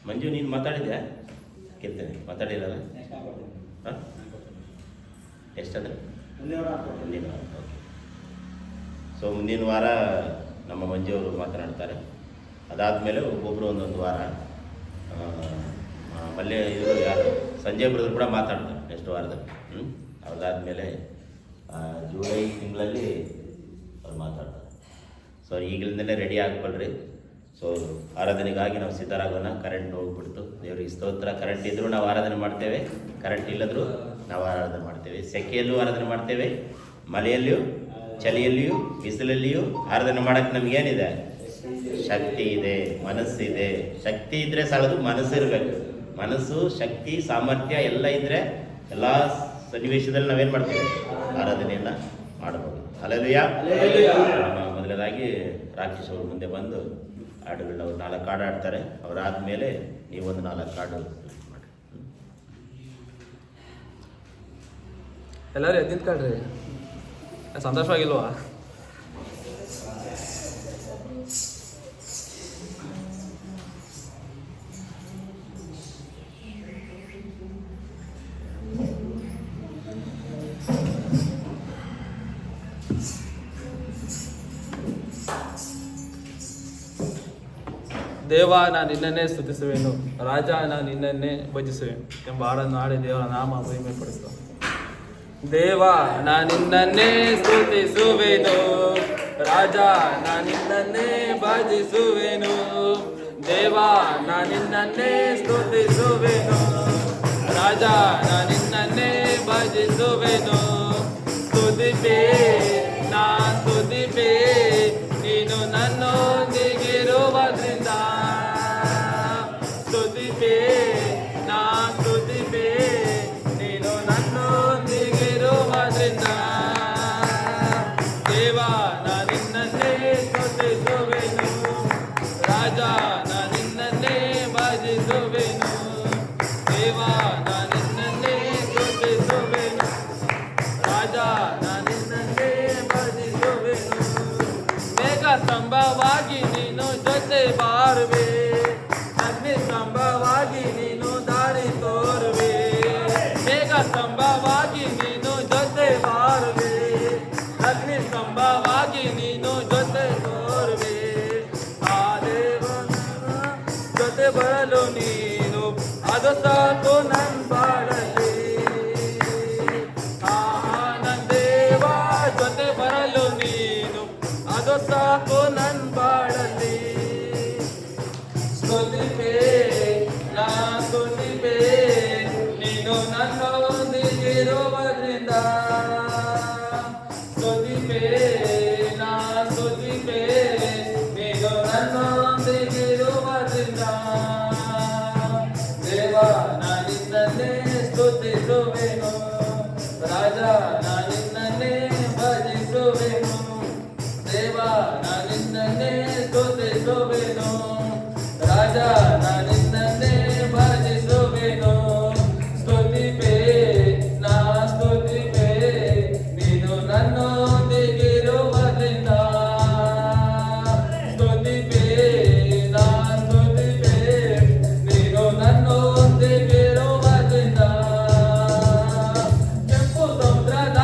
ಮಂಜು ನೀನು ಮಾತಾಡಿದ್ಯಾ ಕೀರ್ತನೆ ಮಾತಾಡಿರಲ್ಲ ಹಾಂ ಎಷ್ಟಂದ್ರೆ ಮುಂದಿನ ವಾರ ಓಕೆ. ಸೊ ಮುಂದಿನ ವಾರ ನಮ್ಮ ಮಂಜು ಅವರು ಮಾತನಾಡ್ತಾರೆ. ಅದಾದಮೇಲೆ ಒಬ್ಬೊಬ್ಬರು ಒಂದೊಂದು ವಾರ ಮಲ್ಯ ಇವರು ಯಾರು ಸಂಜಯ್ ಬ್ರದರ್ ಕೂಡ ಮಾತಾಡ್ತಾರೆ ನೆಕ್ಸ್ಟ್ ವಾರದಲ್ಲಿ. ಅದಾದಮೇಲೆ ಜುಲೈ ತಿಂಗಳಲ್ಲಿ ಅವ್ರು ಮಾತಾಡ್ತಾರೆ. ಸೊ ಈಗಲಿಂದಲೇ ರೆಡಿ ಆಗ್ಕೊಳ್ರಿ. ಸೊ ಆರಾಧನೆಗಾಗಿ ನಾವು ಸಿದ್ಧರಾಗೋಣ. ಕರೆಂಟ್ ಹೋಗ್ಬಿಡ್ತು, ದೇವ್ರಿಗೆ ಸ್ತೋತ್ರ. ಕರೆಂಟ್ ಇದ್ದರೂ ನಾವು ಆರಾಧನೆ ಮಾಡ್ತೇವೆ, ಕರೆಂಟ್ ಇಲ್ಲದರೂ ನಾವು ಆರಾಧನೆ ಮಾಡ್ತೇವೆ. ಸೆಕೆಯಲ್ಲೂ ಆರಾಧನೆ ಮಾಡ್ತೇವೆ, ಮಳೆಯಲ್ಲಿಯೂ ಚಳಿಯಲ್ಲಿಯೂ ಬಿಸಿಲಲ್ಲಿಯೂ ಆರಾಧನೆ ಮಾಡೋಕ್ಕೆ ನಮಗೇನಿದೆ? ಶಕ್ತಿ ಇದೆ, ಮನಸ್ಸಿದೆ. ಶಕ್ತಿ ಇದ್ದರೆ ಸಾಲದು, ಮನಸ್ಸು ಇರಬೇಕು. ಮನಸ್ಸು, ಶಕ್ತಿ, ಸಾಮರ್ಥ್ಯ ಎಲ್ಲ ಇದ್ದರೆ ಎಲ್ಲ ಸನ್ನಿವೇಶದಲ್ಲಿ ನಾವೇನು ಮಾಡ್ತೇವೆ? ಆರಾಧನೆಯನ್ನು ಮಾಡಬಹುದು. ಹಲ್ಲೆಲೂಯಾ. ಮೊದಲನೇದಾಗಿ ರಾಕೇಶ್ ಅವರು ಮುಂದೆ ಬಂದು ಹಾಡುಗಳನ್ನ ಅವ್ರು 4 ಹಾಡು ಆಡ್ತಾರೆ. ಅವರಾದಮೇಲೆ ನೀವೊಂದು 4 ಹಾಡು ಮಾಡಿ. ಎಲ್ಲರೂ ಎದ್ದು ನಿಂತ್ಕೊಳ್ರಿ. ಸಂತೋಷವಾಗಿಲ್ವಾ? ದೇವ ನಾನು ನಿನ್ನನ್ನೇ ಸ್ತುತಿಸುವೆನು, ರಾಜ ನಾನು ನಿನ್ನನ್ನೇ ಭಜಿಸುವೆನು ಎಂಬ ಹಾಡನ್ನು ಹಾಡಿ ದೇವರ ನಾಮ ಮಹಿಮೆ ಪಡಿಸುವ. ದೇವ ನಾನು ನಿನ್ನನ್ನೇ ಸ್ತುತಿಸುವೆನು, ರಾಜ ನಾನು ನಿನ್ನನ್ನೇ ಭಜಿಸುವೆನು. ದೇವ ನಾನು ನಿನ್ನನ್ನೇ ಸ್ತುತಿಸುವೆನು, ರಾಜ ನಾನು ನಿನ್ನನ್ನೇ ಭಜಿಸುವೆನು. ಸ್ತುತಿಪೇ ನಾ ಸ್ತುತಿಪೇ, ನೀನು ನನ್ನೊಂದಿಗಿರುವುದರಿಂದ. ಸ್ತುತಿಪೇ ನಾ ಸ್ತುತಿಪೇ, ನೀನು ನನ್ನೊಂದಿಗಿರುವುದರಿಂದ. ದೇವ ನಾ ನಿನ್ನನ್ನೇ ಸ್ತುತಿಸುವೆನು, ರಾಜ ನಾ ನಿನ್ನನ್ನೇ ಭಜಿಸುವೆನು. ದೇವ ನಾ ನಿನ್ನನ್ನೇ ಸ್ತುತಿಸುವೆನು, ರಾಜ ನಾ ನಿನ್ನನ್ನೇ ಭಜಿಸುವೆನು. ಮೇಘ ಸ್ತಂಭವಾಗಿ ನೀನು ಜೊತೆ ಬಾರುವೆ, ಅಗ್ನಿ ಸ್ತಂಭವಾಗಿ ನೀನು ದಾರಿ ತೋರುವೆ. ಮೇಘ ಸ್ತಂಭವಾಗಿ ನೀನು ಜೊತೆ ಬಾರುವೆ, ಅಗ್ನಿ ಸ್ತಂಭವಾಗಿ ನೀನು ಜೊತೆ ತೋರುವೆ. ಆ ದೇವನ ಜೊತೆ ಬರಲು ನೀನು, ಅದು ಸಾಕು ನನ್ನ ಬಾಳಲ್ಲಿ. ನನ್ನ ದೇವ ಜೊತೆ ಬರಲು ನೀನು, ಅದು ಸಾಕು ನನ್ನ ಬಾಳಲ್ಲಿ. ಸ್ತುತಿಪೇ ನಾ ಸ್ತುತಿಪೇ, ನೀನು ನನ್ನೊಂದಿಗಿರುವುದರಿಂದ. ಸ್ತುತಿಪೇ ನಾ ಸ್ತುತಿಪೇ, ನೀನು ನನ್ನೊಂದಿಗಿರುವುದರಿಂದ. ದೇವ ನಾ ನಿನ್ನನ್ನೇ ಸ್ತುತಿಸುವೆನು, ರಾಜ ನಾ ನಿನ್ನನ್ನೇ ಭಜಿಸುವೆನು. ದೇವ ನಾ ನಿನ್ನನ್ನೇ ಸ್ತುತಿಸುವೆನು, ರಾಜ ನಾ ನಿನ್ನನ್ನೇ ಭಜಿಸುವೆನು. ಸ್ತುತಿಪೇ ನಾ ಸ್ತುತಿಪೇ, ನೀನು ನನ್ನೊಂದಿಗಿರುವುದರಿಂದ. ಸ್ತುತಿಪೇ ನಾ ಸ್ತುತಿಪೇ, ನೀನು ನನ್ನೊಂದಿಗಿರುವುದರಿಂದ. ಕೆಂಪು ಸಮುದ್ರದ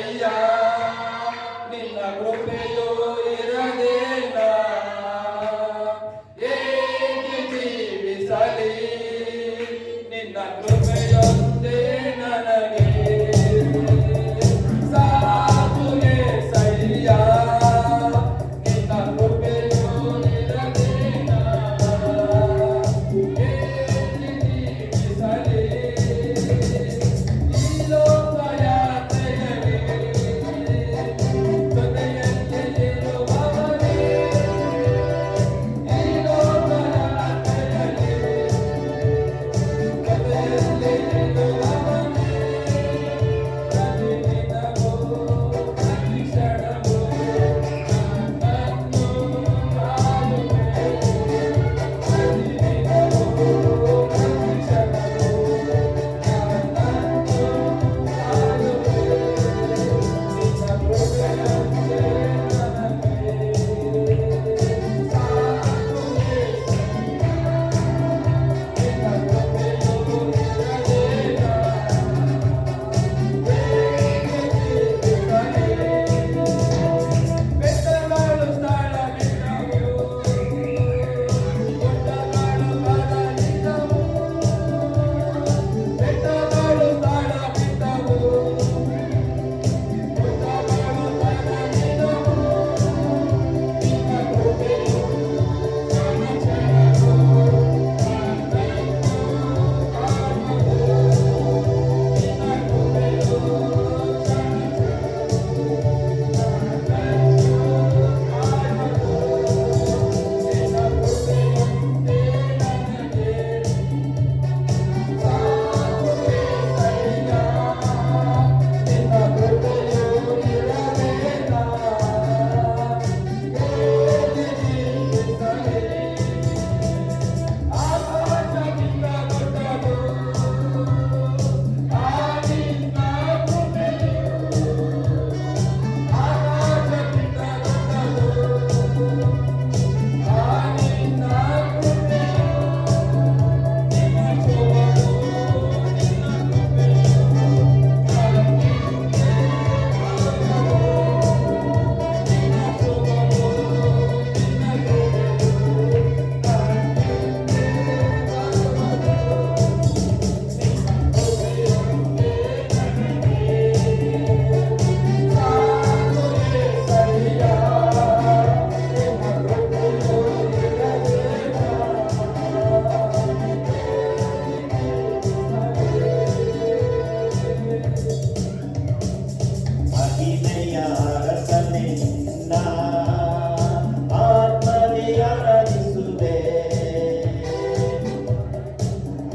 ಏಸಯ್ಯ ನಿನ್ನ ಕೃಪೆಯು ಇರದೇನ ಏಕೆ ಜೀವಿಸಲಿ ನಿನ್ನ ಕೃಪೆಯೊಂದೇ ನನಗೆ ಸಾಕು ಏಸಯ್ಯ ನಿನ್ನ ಕೃಪೆಯು ಇರದೇನ ಏಕೆ ಜೀವಿಸಲಿ ಈ ಲೋಕ ಯಾತ್ರೆಯಲ್ಲಿ ಜೊತೆಯಲ್ಲಿ ಇರುವವನೇ ಈ ಲೋಕ ಯಾತ್ರೆಯಲ್ಲಿ ಜೊತೆಯಲ್ಲಿ ಇರುವವನೇ ಪ್ರತಿದಿನವೂ ಪ್ರತಿ ಕ್ಷಣವೂ ನನ್ನನ್ನು ಕಾಯುವೆ ಪ್ರತಿದಿನವೂ ಪ್ರತಿ ಕ್ಷಣವೂ ನನ್ನನ್ನು ಕಾಯುವೆ ನಿನ್ನ ಕೃಪೆಯಂತೆ ನನಗೆ ಸಾಕು ನಿನ್ನ ಕೃಪೆಯು ಇರಲೇನ ಏಕೆ ಜೀವಿಸಲಿ ಬೆಟ್ಟಗಳು ಸ್ಥಳ ಬಿಟ್ಟವು ಗುಡ್ಡಗಳು ಬದಲಿದವು ಬೆಟ್ಟಗಳು ಸ್ಥಳ ಬಿಟ್ಟವು ಗುಡ್ಡಗಳು ಬದಲಿದವು ನಿನ್ನ ಕೃಪೆಯು ಕ್ಷಣ ಕ್ಷಣವೂ ನನ್ನನ್ನು ಕಾಯುವುದು ನಿನ್ನ ಕೃಪೆಯು ಕ್ಷಣ ಕ್ಷಣವೂ ನನ್ನನ್ನು ಕಾಯುವುದು ನಿನ್ನ ಕೃಪೆಯಂತೆ ನನಗೆ ಸಾಕು ಏಸಯ್ಯ ನಿನ್ನ ಕೃಪೆಯು ಇರಲೇನ ಏಕೆ ಜೀವಿಸಲಿ ಆಕಾಶಕ್ಕಿಂತ ದೊಡ್ಡದು ಆ ನಿನ್ನ ಕೃಪೆಯು ಆಕಾಶಕ್ಕಿಂತ ದೊಡ್ಡದು ಆ ನಿನ್ನ ಕೃಪೆಯು ನಿನ್ನ ಶೋಭವು ನಿನ್ನ ಕೃಪೆಯು ನನ್ನಿಂದೆ ಬರುವುದು ನಿನ್ನ ಶೋಭವು ನಿನ್ನ ಕೃಪೆಯು ನನ್ನಿಂದೆ ಮಹಿಮೆಯ ಅರಸನೇ ನಿನ್ನ